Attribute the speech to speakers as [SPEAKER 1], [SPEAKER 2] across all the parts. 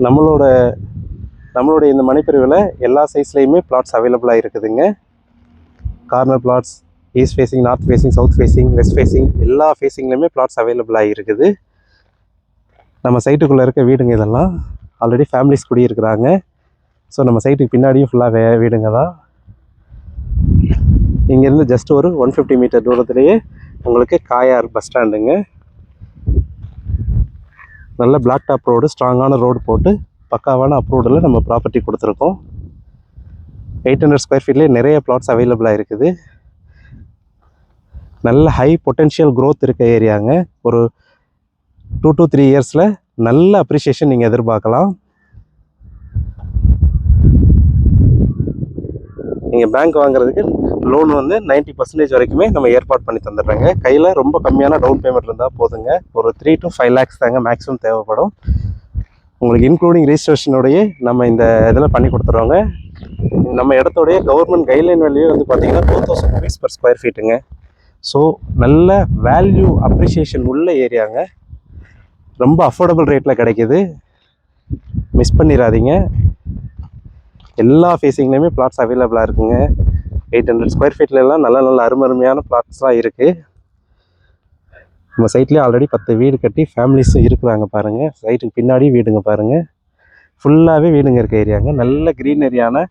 [SPEAKER 1] நம்மளோட நம்மளுடைய இந்த மணிப்பிரிவில் எல்லா சைஸ்லேயுமே பிளாட்ஸ் அவைலபிளாக இருக்குதுங்க. Corner flats, east facing, north facing, south facing, west facing எல்லா ஃபேஸிங்லேயுமே பிளாட்ஸ் அவைலபிளாக இருக்குது. நம்ம சைட்டுக்குள்ளே இருக்க வீடுங்க இதெல்லாம். Already families குடியிருக்கிறாங்க. ஸோ நம்ம சைட்டுக்கு பின்னாடியும் ஃபுல்லாக வீடுங்க தான். இங்கேருந்து ஜஸ்ட் ஒரு 150 மீட்டர் தூரத்துலேயே உங்களுக்கு காயார் பஸ் ஸ்டாண்டுங்க. நல்ல பிளாக் டாப் ரோடு, ஸ்ட்ராங்கான ரோடு போட்டு பக்காவான அப்ரூவ்டில் நம்ம ப்ராப்பர்ட்டி கொடுத்துருக்கோம். 800 ஸ்கொயர் ஃபீட்லேயே நிறைய பிளாட்ஸ் அவைலபிளாக இருக்குது. நல்ல ஹை பொட்டென்ஷியல் க்ரோத் இருக்க ஏரியாங்க. ஒரு 2 to 3 இயர்ஸில் நல்ல அப்ரிஷியேஷன் நீங்கள் எதிர்பார்க்கலாம். நீங்கள் பேங்க் வாங்குறதுக்கு லோன் வந்து 90% வரைக்குமே நம்ம ஏற்பாடு பண்ணி தந்துடுறாங்க. கையில் ரொம்ப கம்மியான டவுன் பேமெண்ட் இருந்தால் போதுங்க. ஒரு 3 to 5 lakhs தாங்க மேக்ஸிமம் தேவைப்படும். உங்களுக்கு இன்க்ளூடிங் ரிஜிஸ்ட்ரேஷனோடைய நம்ம இந்த இதில் பண்ணி கொடுத்துருவோங்க. நம்ம இடத்தோடைய கவர்மெண்ட் கைட்லைன் வேல்யூ வந்து பார்த்திங்கன்னா 2000 rupees per ஸ்கொயர் ஃபீட்டுங்க. ஸோ நல்ல வேல்யூ அப்ரிஷியேஷன் உள்ள ஏரியாங்க. ரொம்ப அஃபோர்டபுள் ரேட்டில் கிடைக்கிது. மிஸ் பண்ணிடாதீங்க. எல்லா ஃபேஸிங்லேயுமே பிளாட்ஸ் அவைலபிளாக இருக்குங்க. 800 ஸ்கொயர் ஃபீட்லலாம் நல்ல நல்ல அருமையான பிளாட்ஸ்லாம் இருக்குது. நம்ம சைட்லேயே ஆல்ரெடி 10 வீடு கட்டி ஃபேமிலிஸும் இருக்கிறாங்க பாருங்கள். சைட்டுக்கு பின்னாடி வீடுங்க பாருங்கள். ஃபுல்லாகவே வீடுங்க இருக்க ஏரியாங்க. நல்ல க்ரீனரியான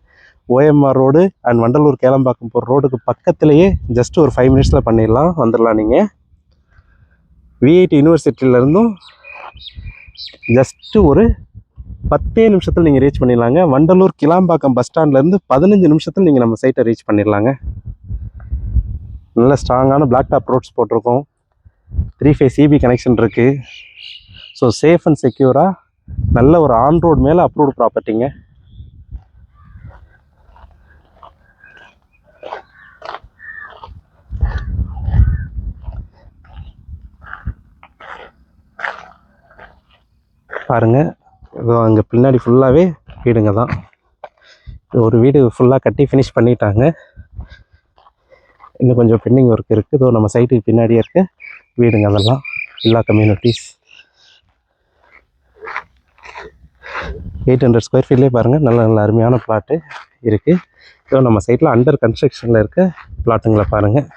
[SPEAKER 1] OMR road and Vandalur Kelambakkam போகிற ரோடுக்கு பக்கத்துலேயே ஜஸ்ட் ஒரு 5 minutesல பண்ணிடலாம், வந்துடலாம். நீங்கள் VIT யூனிவர்சிட்டியிலேருந்தும் ஜஸ்ட்டு ஒரு 10 நிமிஷத்தில் நீங்கள் ரீச் பண்ணிடலாங்க. வண்டலூர் கிளாம்பாக்கம் பஸ் ஸ்டாண்ட்லேருந்து 15 நிமிஷத்தில் நீங்கள் நம்ம சைட்டை ரீச் பண்ணிடலாங்க. நல்ல ஸ்ட்ராங்கான பிளாக் டாப் ரோட்ஸ் போட்டிருக்கோம். 3 phase EB கனெக்ஷன் இருக்குது. ஸோ சேஃப் அண்ட் செக்யூராக நல்ல ஒரு ஆன் ரோடு மேலே அப்ரூவ்டு ப்ராப்பர்ட்டிங்க. பாருங்கள், அங்கே பின்னாடி ஃபுல்லாகவே வீடுங்க தான். ஒரு வீடு ஃபுல்லாக கட்டி ஃபினிஷ் பண்ணிட்டாங்க. இன்னும் கொஞ்சம் பெண்டிங் ஒர்க் இருக்குது. இதோ நம்ம சைட்டுக்கு பின்னாடியே இருக்க வீடுங்க அதெல்லாம். எல்லா கம்யூனிட்டிஸ் 800 ஸ்கொயர் ஃபீட்லேயே பாருங்கள் நல்ல நல்ல அருமையான பிளாட்டு இருக்குது. இதோ நம்ம சைட்டில் அண்டர் கன்ஸ்ட்ரக்ஷனில் இருக்க பிளாட்டுங்களை பாருங்கள்.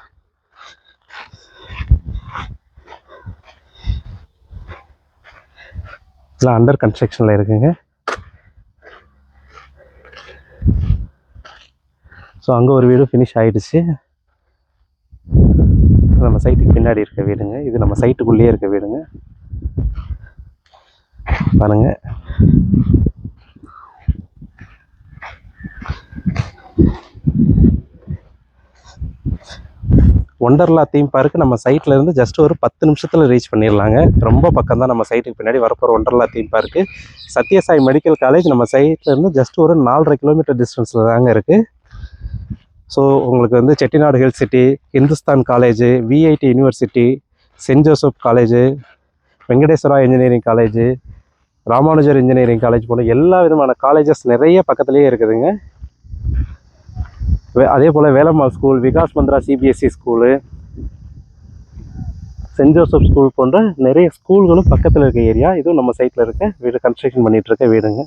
[SPEAKER 1] இதெல்லாம் அண்டர் கன்ஸ்ட்ரக்ஷனில் இருக்குங்க. ஸோ அங்கே ஒரு வீடு ஃபினிஷ் ஆகிடுச்சு. நம்ம சைட்டுக்கு பின்னாடி இருக்க வீடுங்க. இது நம்ம சைட்டுக்குள்ளேயே இருக்க வீடுங்க பாருங்கள். ஒண்டர்லா தீம் பார்க்கு நம்ம சைட்டில் இருந்து ஜஸ்ட் ஒரு 10 நிமிஷத்தில் ரீச் பண்ணிடலாங்க. ரொம்ப பக்கம் தான் நம்ம சைட்டுக்கு பின்னாடி வரப்போகிற Wonderla theme park. Sathya Sai medical college நம்ம சைட்டில் இருந்து ஜஸ்ட் ஒரு 4.5 கிலோமீட்டர் டிஸ்டன்ஸில் தாங்க இருக்குது. ஸோ உங்களுக்கு வந்து Chettinad health city, Hindustan college, VIT university, saint Joseph college, Venkateswara engineering college, Ramanujar engineering college போல் எல்லா விதமான காலேஜஸ் நிறைய பக்கத்துலேயே இருக்குதுங்க. அதே போல் Velammal school, Vikas Mandira CBSE school, saint Joseph school போன்ற நிறைய ஸ்கூல்களும் பக்கத்தில் இருக்க ஏரியா. இதுவும் நம்ம சைட்டில் இருக்க வீடு, கன்ஸ்ட்ரக்ஷன் பண்ணிகிட்ருக்க வீடுங்க.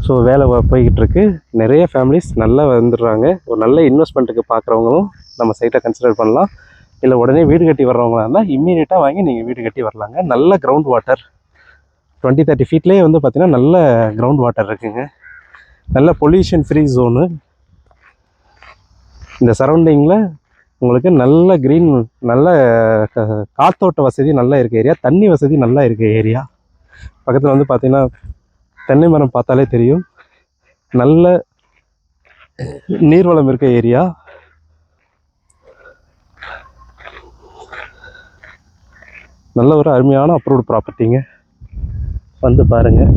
[SPEAKER 1] ஸோ வேலை போய்கிட்டு இருக்கு. நிறைய ஃபேமிலிஸ் நல்லா வந்துடுறாங்க. ஒரு நல்ல இன்வெஸ்ட்மெண்ட்டுக்கு பார்க்குறவங்களும் நம்ம சைட்டை கன்சிடர் பண்ணலாம். இல்லை உடனே வீடு கட்டி வர்றவங்களா இருந்தால் இம்மீடியட்டாக வாங்கி நீங்கள் வீடு கட்டி வரலாங்க. நல்ல கிரவுண்ட் வாட்டர் 20-30 ஃபீட்லேயே வந்து பார்த்திங்கன்னா நல்ல கிரவுண்ட் வாட்டர் இருக்குங்க. நல்ல பொல்யூஷன் ஃப்ரீ ஜோனு. இந்த சரௌண்டிங்கில் உங்களுக்கு நல்ல க்ரீன், நல்ல காத்தோட்ட வசதி நல்லா இருக்க ஏரியா, தண்ணி வசதி நல்லா இருக்க ஏரியா. பக்கத்தில் வந்து பார்த்திங்கன்னா தென்னை மரம் பார்த்தாலே தெரியும். நல்ல நீர்வளம் இருக்க ஏரியா. நல்ல ஒரு அருமையான அப்ரூவ்டு ப்ராப்பர்ட்டிங்க. வந்து பாருங்கள்.